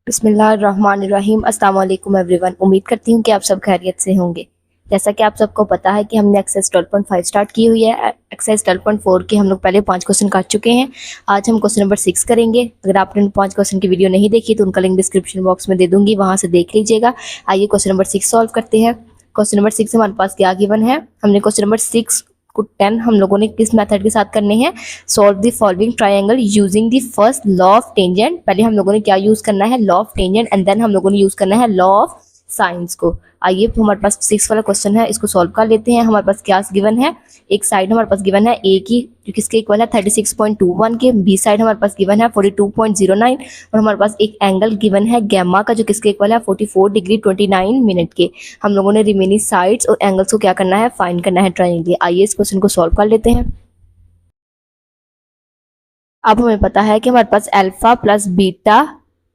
बिस्मिल्लाहिर्रहमानिर्रहीम। अस्सलाम वालेकुम एवरीवन। उम्मीद करती हूँ कि आप सब खैरियत से होंगे। जैसा कि आप सबको पता है कि हमने एक्सरसाइज 12.5 स्टार्ट की हुई है। एक्सरसाइज 12.4 के हम लोग पहले 5 क्वेश्चन कर चुके हैं। आज हम क्वेश्चन नंबर 6 करेंगे। अगर आपने 5 क्वेश्चन की वीडियो नहीं देखी तो उनका लिंक डिस्क्रिप्शन बॉक्स में दे दूंगी, वहाँ से देख लीजिएगा। आइए क्वेश्चन नंबर 6 सॉल्व करते हैं। क्वेश्चन नंबर 6 हमारे पास क्या गिवन है। हमने क्वेश्चन नंबर 6 को 10 हम लोगों ने किस मेथड के साथ करने हैं। Solve the following triangle using the first law of tangent. पहले हम लोगों ने क्या यूज करना है, law of tangent, and then हम लोगों ने यूज करना है लॉ ऑफ साइंस को। आइए तो हमारे पास 6 वाला क्वेश्चन है, इसको सॉल्व कर लेते हैं। हमारे पास क्या गिवन है, एक साइड हमारे पास गिवन है ए की जो किसके इक्वल है 36.21 के, बी साइड हमारे पास गिवन है 42.09 और हमारे पास एक एंगल गिवन है गैमा का जो किसके इक्वल है 44 डिग्री 29 मिनट के। हम लोगों ने रिमेनिंग साइड्स और एंगल्स को क्या करना है, फाइंड करना है ट्रायंगल। आइए इस क्वेश्चन को सॉल्व कर लेते हैं। अब हमें पता है कि हमारे पास alpha plus beta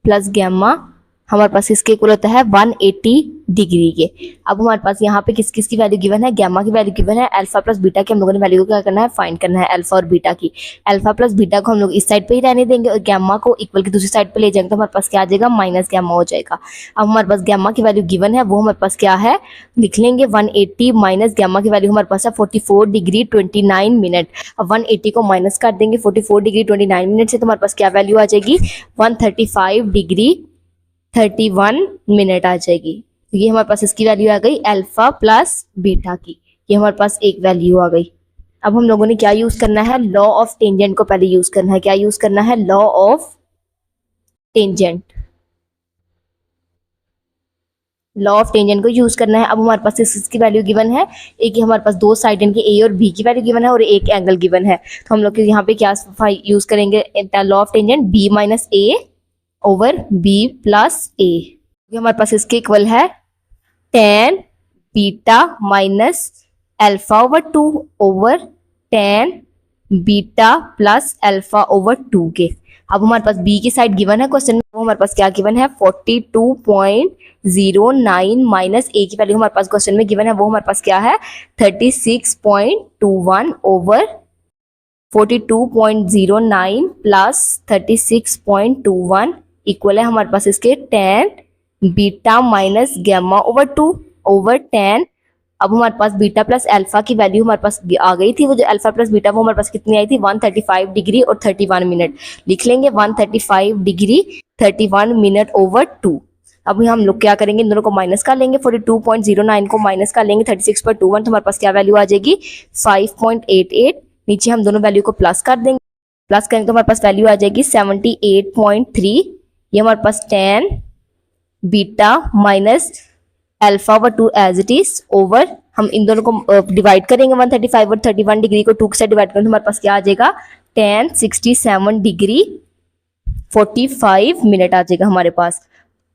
plus gamma हमारे पास इसके इक्वल होता है 180 डिग्री के। अब हमारे पास यहाँ पे किस किस की वैल्यू गिवन है, गैमा की वैल्यू गिवन है, अल्फा प्लस बीटा की हम लोगों ने वैल्यू को क्या करना है, फाइंड करना है अल्फा और बीटा की। अल्फा प्लस बीटा को हम लोग इस साइड पे ही रहने देंगे और गैमा को इक्वल की दूसरी साइड पे ले जाएंगे तो हमारे पास क्या आ जाएगा, माइनस गैमा हो जाएगा। अब हमारे पास गैमा की वैल्यू गिवन है, वो हमारे पास क्या है, लिख लेंगे 180 माइनस गैमा की वैल्यू हमारे पास है 44 डिग्री 29 मिनट। अब 180 को माइनस कर देंगे 44 डिग्री 29 मिनट से तो हमारे पास क्या वैल्यू आ जाएगी, 135 डिग्री 31 मिनट आ जाएगी। तो ये हमारे पास इसकी वैल्यू आ गई अल्फा प्लस बीटा की, ये हमारे पास एक वैल्यू आ गई। अब हम लोगों ने क्या यूज करना है, लॉ ऑफ टेंजेंट को पहले यूज करना है। क्या यूज करना है, law of tangent. Law of tangent को यूज करना है। अब हमारे पास इसकी वैल्यू गिवन है, एक हमारे पास दो साइड इनके ए और बी की वैल्यू गिवन है और एक एंगल गिवन है। तो हम लोग यहाँ पे क्या यूज करेंगे, law of tangent b minus a over b plus a. हमारे पास इसके इक्वल है tan beta minus alpha over 2 over tan beta plus alpha over 2 के। अब हमारे पास b की साइड गिवन है क्वेश्चन में, वो हमारे पास क्या गिवन है 42.09 माइनस a की वैल्यू हमारे पास क्वेश्चन में गिवन है, वो हमारे पास क्या है 36.21 ओवर 42.09 प्लस 36.21 इक्वल है हमारे पास इसके tan beta minus gamma over 2 over tan। अब हमारे पास बीटा प्लस अल्फा की वैल्यू हमारे पास आ गई थी, वो जो अल्फा प्लस बीटा वो हमारे पास कितनी आई थी 135 डिग्री और 31 मिनट। लिख लेंगे 135 डिग्री 31 मिनट ओवर 2। अब हम लोग क्या करेंगे, इन दोनों को माइनस कर लेंगे, 42.09 को माइनस कर लेंगे 36.21 तो हमारे पास क्या वैल्यू आ जाएगी 5.88। नीचे हम दोनों वैल्यू को प्लस कर देंगे, प्लस करेंगे तो हमारे पास वैल्यू आ जाएगी 78.3। ये हमारे पास tan beta minus alpha over 2 as it is over, हम इन दोनों को डिवाइड करेंगे 135 और 31 डिग्री को 2 के साथ डिवाइड करेंगे तो हमारे पास क्या आ जाएगा tan 67 डिग्री 45 मिनट आ जाएगा हमारे पास।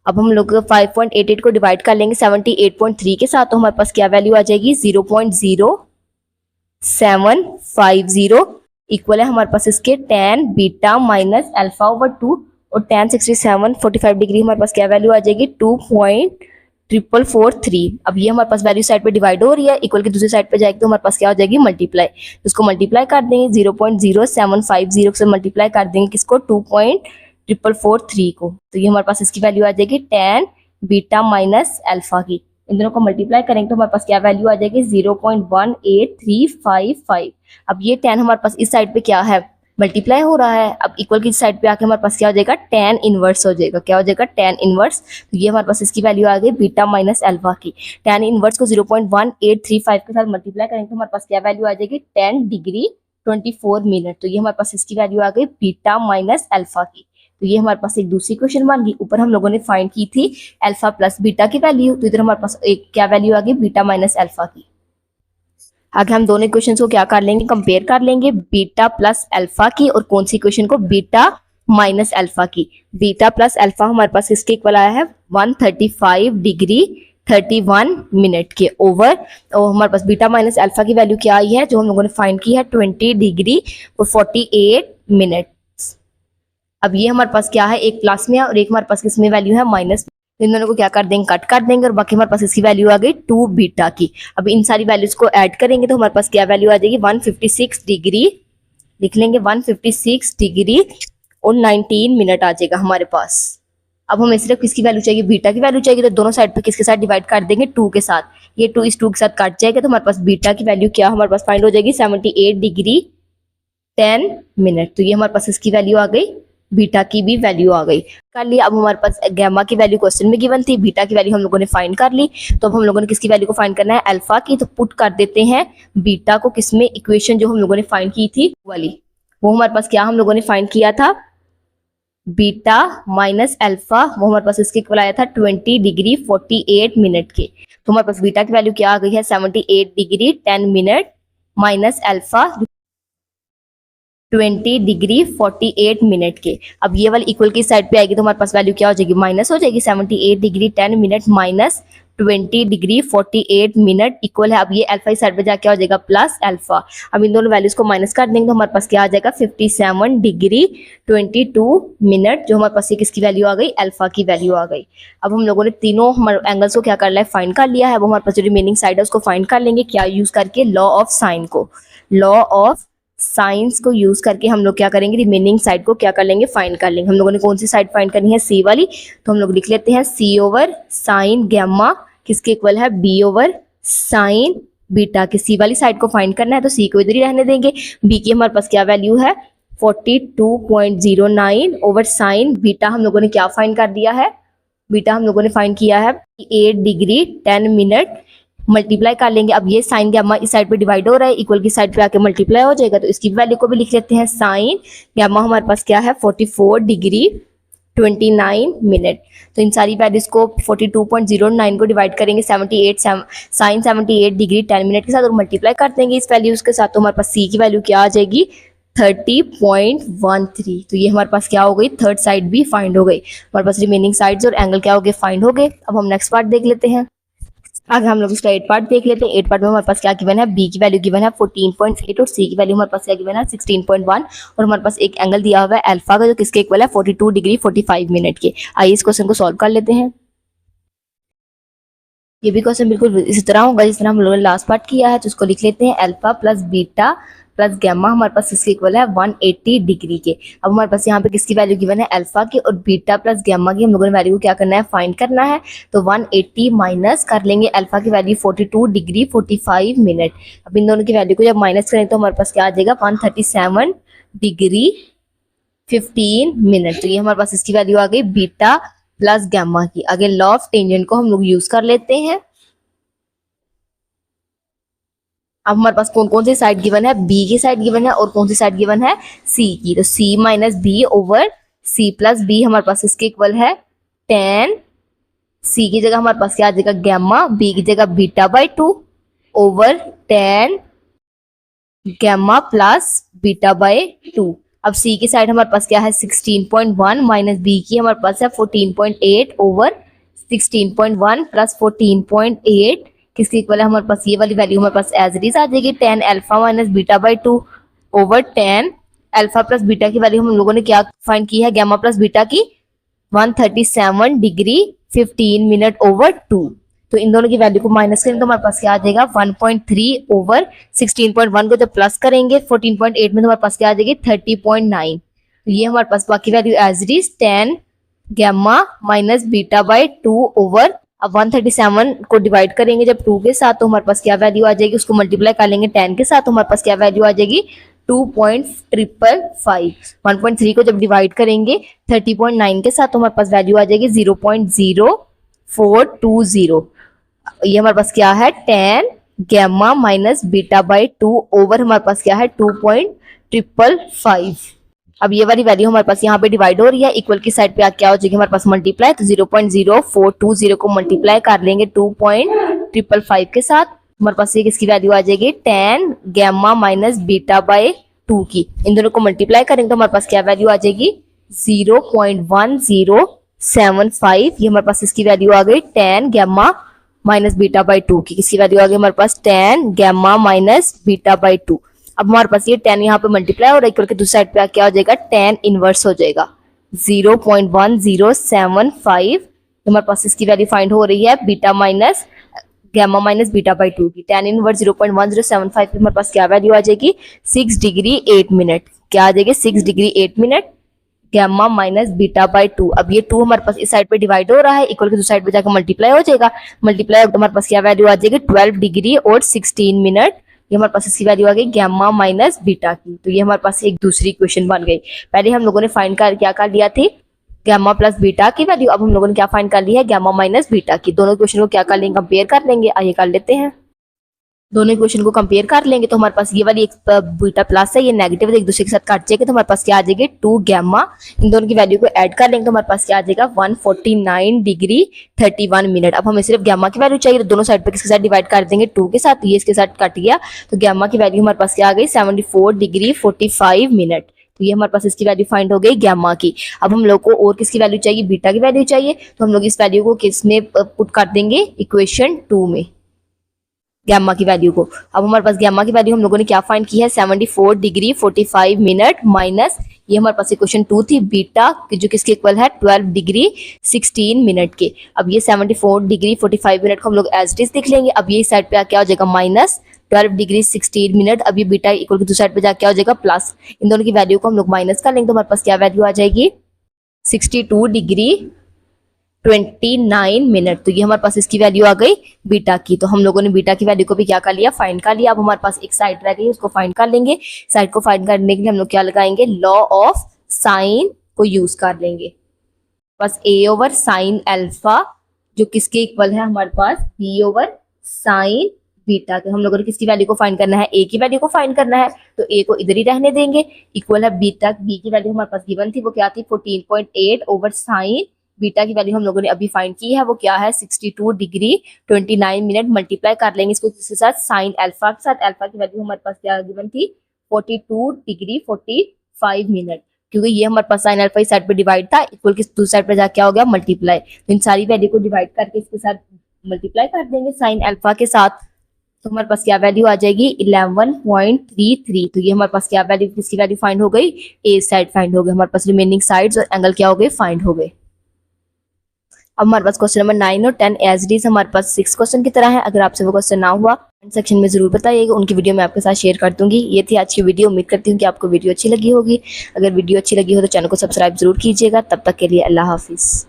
अब हम लोग 5.88 को डिवाइड कर लेंगे 78.3 के साथ तो हमारे पास क्या वैल्यू आ जाएगी 0.0750 इक्वल है हमारे पास इसके tan beta minus alpha over 2 और tan 67 45 डिग्री हमारे पास क्या वैल्यू आ जाएगी 2.4443। अब ये हमारे पास वैल्यू साइड पे डिवाइड हो रही है, इक्वल की दूसरी साइड पे जाएगी तो हमारे पास क्या हो जाएगी मल्टीप्लाई। इसको मल्टीप्लाई कर देंगे 0.0750 से मल्टीप्लाई कर देंगे किसको 2.4443 को, तो ये हमारे पास इसकी वैल्यू आ जाएगी tan बीटा माइनस अल्फा की। इन दोनों को मल्टीप्लाई करेंगे तो हमारे पास क्या वैल्यू आ जाएगी 0.18355। अब ये tan हमारे पास इस साइड पे क्या है मल्टीप्लाई हो रहा है, अब इक्वल की साइड पे आके हमारे पास क्या हो जाएगा tan इनवर्स हो जाएगा। क्या हो जाएगा tan इनवर्स, तो ये हमारे पास इसकी वैल्यू आ गई बीटा माइनस अल्फा की। tan इनवर्स को 0.1835 के साथ मल्टीप्लाई करेंगे तो हमारे पास क्या वैल्यू आ जाएगी 10 डिग्री 24 मिनट। तो ये हमारे पास इसकी वैल्यू आ गई बीटा माइनस अल्फा की। तो ये हमारे पास एक दूसरी क्वेश्चन बन गई। ऊपर हम लोगों ने फाइंड की थी अल्फा प्लस बीटा की वैल्यू, तो इधर हमारे पास एक क्या वैल्यू आ गई बीटा माइनस अल्फा की। आगे हम दोनों क्वेश्चन को क्या कर लेंगे, कंपेयर कर लेंगे बीटा प्लस अल्फा की और कौन सी क्वेश्चन को बीटा माइनस अल्फा की। बीटा प्लस अल्फा हमारे पास इसके इक्वल आया है 135 डिग्री 31 मिनट के ओवर, और हमारे पास बीटा माइनस अल्फा की वैल्यू क्या आई है जो हम लोगों ने फाइंड की है 20 डिग्री और 48 मिनट। अब ये हमारे पास क्या है, एक प्लस में है और एक हमारे पास किसमें वैल्यू है माइनस। इन दोनों को क्या कर देंगे, कट कर देंगे और बाकी हमारे पास इसकी वैल्यू आ गई 2 बीटा की। अब इन सारी वैल्यूज को ऐड करेंगे तो हमारे पास क्या वैल्यू आ जाएगी 156 डिग्री, लिख लेंगे 156 डिग्री और 19 मिनट आ जाएगा हमारे पास। अब हमें सिर्फ किसकी वैल्यू चाहिए, बीटा की वैल्यू चाहिए, तो दोनों साइड पे किसके साथ डिवाइड कर देंगे, 2 के साथ। ये 2 इस 2 के साथ कट जाएगा तो हमारे पास बीटा की वैल्यू क्या हमारे पास फाइंड हो जाएगी, 78 डिग्री 10 मिनट। तो ये हमारे पास इसकी वैल्यू आ गई, बीटा की भी वैल्यू आ गई। कर लिया। अब हमारे पास गैमा की वैल्यू क्वेश्चन में गिवन थी, बीटा की वैल्यू हम लोगों ने फाइंड कर ली। तो अब हम लोगों ने किसकी वैल्यू को फाइंड करना है, अल्फा की। तो पुट कर देते हैं बीटा को किसमें, इक्वेशन जो हम लोगों ने फाइंड की थी वाली, वो हमारे पास क्या हम लोगों ने फाइंड किया था, बीटा माइनस अल्फा, वो हमारे पास इसके इक्वल आया था 20 डिग्री 48 मिनट के। तो हमारे पास बीटा की वैल्यू क्या आ गई है, 78 degree 10 minute minus alpha 20 degree 48 minute के। अब ये वाली इक्वल की साइड पे आएगी तो हमारे पास वैल्यू क्या हो जाएगी, माइनस हो जाएगी। 78 degree 10 minute minus 20 degree 48 minute equal है, अब ये अल्फा इस साइड पे जाके हो जाएगा प्लस अल्फा। अब इन दोनों वैल्यूज को माइनस कर देंगे तो हमारे पास क्या आ जाएगा, 57 डिग्री 22 मिनट, जो हमारे पास ये किसकी वैल्यू आ गई, अल्फा की वैल्यू आ गई। अब हम लोगों ने तीनों हमारे एंगल्स को क्या कर लिया है, फाइंड कर लिया है। वो हमारे पास जो रिमेनिंग साइड है उसको फाइंड कर लेंगे, क्या यूज करके, लॉ ऑफ साइन को, लॉ ऑफ साइंस को यूज करके हम लोग क्या करेंगे, रिमेनिंग साइड को क्या कर लेंगे, फाइंड कर लेंगे। हम लोगों ने कौन सी साइड फाइंड करनी है, सी वाली। तो हम लोग लिख लेते हैं सी ओवर साइन गैमा किसके इक्वल है, बी ओवर साइन बीटा की। सी वाली साइड को फाइंड करना है तो सी को इधर ही रहने देंगे। बी की हमारे पास क्या वैल्यू है, 42.09 ओवर साइन बीटा हम लोगों ने क्या फाइंड कर दिया है, बीटा हम लोगों ने फाइंड किया है 8 डिग्री 10 मिनट, मल्टीप्लाई कर लेंगे। अब ये साइन गैमा इस साइड पे डिवाइड हो रहा है, इक्वल की साइड पे आके मल्टीप्लाई हो जाएगा, तो इसकी वैल्यू को भी लिख लेते हैं, साइन गैमा हमारे पास क्या है 44 डिग्री 29 मिनट। तो इन सारी वैल्यूज को 42.09 को डिवाइड करेंगे 78 साइन 78 डिग्री 10 मिनट के साथ और मल्टीप्लाई कर देंगे इस वैल्यूज के साथ, तो हमारे पास सी की वैल्यू क्या आ जाएगी, 30.13। तो ये हमारे पास क्या हो गई, थर्ड साइड भी फाइंड हो गई। हमारे पास रिमेनिंग साइड्स और एंगल क्या हो गए, फाइंड हो गए। अब हम नेक्स्ट पार्ट देख लेते हैं। आगे हम लोग इसका 8 पार्ट देख लेते हैं। 8 पार्ट में हमारे पास क्या गिवन है, बी की वैल्यू गिवन है 14.8 और सी की वैल्यू हमारे पास क्या गिवन है 16.1 और हमारे पास एक एंगल दिया हुआ है अल्फा का जो किसके इक्वल है 42 डिग्री 45 मिनट के। आइए इस क्वेश्चन को सॉल्व कर लेते हैं। ये भी क्वेश्चन बिल्कुल इसी तरह होगा जिस तरह हम लोगों ने लास्ट पार्ट किया है, तो उसको लिख लेते हैं alpha plus beta plus gamma हमारे पास इसके इक्वल है 180 डिग्री के। अब हमारे पास यहाँ पे किसकी वैल्यू गिवन है, अल्फा की, और बीटा प्लस गैमा की हम लोगों ने वैल्यू को क्या करना है, फाइंड करना है। तो 180 माइनस कर लेंगे अल्फा की वैल्यू 42 डिग्री 45 मिनट। अब इन दोनों की वैल्यू को जब माइनस करें तो हमारे पास क्या आ जाएगा 137 डिग्री 15 मिनट। तो ये हमारे पास इसकी वैल्यू आ गई बीटा प्लस गैमा की। आगे लॉ ऑफ टेंजेंट को हम लोग यूज कर लेते हैं। अब हमारे पास कौन कौन सी साइड गिवन है, बी की साइड गिवन है और कौन सी साइड गिवन है, सी की। तो C minus B over C plus B हमारे पास इसके इक्वल है 10। सी की जगह हमारे पास क्या आ जाएगा गैमा, बी की जगह beta by 2 over 10 gamma plus beta by 2। अब सी की साइड हमारे पास क्या है 16.1 माइनस बी की हमारे पास है 14.8 ओवर 16.1 प्लस 14.8 किसके इक्वल है हमारे पास, ये वाली वैल्यू हमारे पास एज इट इज आ जाएगी 10 alpha minus beta by 2 over 10 alpha plus beta की वैल्यू हम लोगों ने क्या फाइंड की है, गैमा प्लस बीटा की 137 डिग्री 15 मिनट ओवर 2। तो इन दोनों की वैल्यू को माइनस करेंगे तो हमारे पास क्या आ जाएगा 1.3 ओवर 16.1 को जब प्लस करेंगे 14.8 में तो हमारे पास क्या आ जाएगी 30.9। तो ये हमारे पास बाकी value as it is 10 gamma minus beta by 2 over, अब 137 को डिवाइड करेंगे जब 2 के साथ तो हमारे पास क्या वैल्यू आ जाएगी, उसको मल्टीप्लाई कर लेंगे 10 के साथ तो हमारे पास क्या वैल्यू आ जाएगी 2.555। 1.3 को जब डिवाइड करेंगे 30.9 के साथ तो हमारे पास वैल्यू आ जाएगी 0.0420। ये हमारे पास क्या है 10 gamma minus beta by 2 over हमारे पास क्या है 2.555। अब ये वाली वैल्यू हमारे पास यहाँ पे डिवाइड हो रही है, इक्वल की साइड पे क्या हो जाएगी हमारे पास मल्टीप्लाई, तो 0.0420 को मल्टीप्लाई कर लेंगे 2.555 के साथ हमारे पास ये किसकी वैल्यू आ जाएगी 10 गैमा माइनस बीटा बाई 2 की। इन दोनों को मल्टीप्लाई करेंगे तो हमारे पास क्या वैल्यू आ जाएगी 0.1075। ये हमारे पास इसकी वैल्यू आ गई 10 गैमा माइनस बीटा बाई 2 की। किसकी वैल्यू आ गई हमारे पास 10 गैमा माइनस बीटा बाई 2। अब हमारे पास ये 10 यहाँ पे मल्टीप्लाई हो रहा है, इक्वल के दूसरी साइड पे क्या हो जाएगा 10 इनवर्स हो जाएगा 0.1075। हमारे पास इसकी वैल्यू फाइंड हो रही है beta minus gamma minus beta by 2 की। 10 इनवर्स 0.1075 हमारे पास क्या वैल्यू आ जाएगी 6 डिग्री 8 मिनट। क्या आ जाएगी 6 degree 8 minute. Gamma minus beta by 2। अब ये 2 हमारे पास इस साइड पे डिवाइड हो रहा है, इक्वल की दूसरी साइड पे जाकर मल्टीप्लाई हो जाएगा। मल्टीप्लाई तो हमारे पास क्या वैल्यू आ जाएगी 12 डिग्री और 16 मिनट। ये हमारे पास इसकी वैल्यू आ गई गैमा माइनस बीटा की। तो ये हमारे पास एक दूसरी इक्वेशन बन गई। पहले हम लोगों ने फाइंड कर क्या कर लिया थी गैमा प्लस बीटा की वैल्यू, अब हम लोगों ने क्या फाइंड कर ली है गैमा माइनस बीटा की। दोनों इक्वेशन को क्या कर लेंगे कंपेयर कर लेंगे। आइए कर लेते हैं। दोनों इक्वेशन को कंपेयर कर लेंगे तो हमारे पास ये वाली एक बीटा प्लस है, ये नेगेटिव है, एक दूसरे के साथ काट जाएगा तो हमारे पास क्या आ जाएगी 2 गैमा। इन दोनों की वैल्यू को ऐड कर लेंगे तो हमारे पास क्या आ जाएगा 149 डिग्री 31 मिनट। अब हमें सिर्फ गैमा की वैल्यू चाहिए तो दोनों साइड पे किसके साथ डिवाइड कर देंगे 2 के साथ, तो ये इसके साथ कट गया तो गैमा की वैल्यू हमारे पास क्या आ गई 74 डिग्री 45 मिनट। तो ये हमारे पास इसकी वैल्यू फाइंड हो गई गैमा की। अब हम लोग को और किसकी वैल्यू चाहिए बीटा की वैल्यू चाहिए, तो हम लोग इस वैल्यू को किस में पुट कर देंगे इक्वेशन 2 में गैमा की वैल्यू को। अब हमारे पास गैमा की वैल्यू हम लोगों ने क्या फाइंड की है 74 डिग्री 45 मिनट माइनस ये हमारे पास इक्वेशन 2 थी बीटा जो किसके इक्वल है 12 डिग्री 16 मिनट के। अब ये 74 डिग्री 45 मिनट को हम लोग एज इट इज लिख लेंगे। अब ये साइड पे क्या हो जाएगा माइनस 12 डिग्री 16 मिनट। अब ये बीटा इक्वल की दूसरी साइड पे जाके क्या हो जाएगा प्लस। इन दोनों की वैल्यू को हम लोग माइनस कर लेंगे तो हमारे पास क्या वैल्यू आ जाएगी 62 डिग्री 29 मिनट। तो ये हमारे पास इसकी वैल्यू आ गई बीटा की। तो हम लोगों ने बीटा की वैल्यू को भी क्या कर लिया फाइंड कर लिया। अब हमारे पास एक साइड रह गई उसको फाइंड कर लेंगे। साइड को फाइंड करने के लिए हम लोग क्या लगाएंगे लॉ ऑफ साइन को यूज कर लेंगे। बस a ओवर साइन अल्फा जो किसके इक्वल है हमारे पास b ओवर साइन बीटा के। हम लोगों ने किसकी वैल्यू को फाइंड करना है a की वैल्यू को फाइंड करना है तो a को इधर ही रहने देंगे। इक्वल है बीटा b की वैल्यू हमारे पास गिवन थी वो क्या थी 14.8 ओवर साइन बीटा की वैल्यू हम लोगों ने अभी फाइंड की है वो क्या है 62 डिग्री 29 मिनट। मल्टीप्लाई कर लेंगे इसको किसके साथ साइन अल्फा के साथ। अल्फा की वैल्यू हमारे पास क्या गिवन थी 42 डिग्री 45 मिनट। क्योंकि ये हमारे पास साइन अल्फा इस साइड पे डिवाइड था इक्वल की दूसरी साइड पे जाके क्या हो गया मल्टीप्लाई। तो इन सारी वैल्यू को डिवाइड करके इसके साथ मल्टीप्लाई कर देंगे साइन अल्फा के साथ तो हमारे पास क्या वैल्यू आ जाएगी 11.33। तो ये हमारे पास क्या वैल्यू किसकी वैल्यू फाइंड हो गई ए साइड फाइंड हो गई। हमारे पास रिमेनिंग साइड्स और एंगल क्या हो गए फाइंड हो गए। अब हमारे पास क्वेश्चन नंबर 9 और 10 एज इट इज हमारे पास 6 क्वेश्चन की तरह है। अगर आपसे वो क्वेश्चन ना हुआ कमेंट सेक्शन में जरूर बताइएगा, उनकी वीडियो मैं आपके साथ शेयर कर दूंगी। ये थी आज की वीडियो। उम्मीद करती हूँ कि आपको वीडियो अच्छी लगी होगी। अगर वीडियो अच्छी लगी हो तो चैनल को सब्सक्राइब जरूर कीजिएगा। तब तक के लिए अल्लाह हाफिज।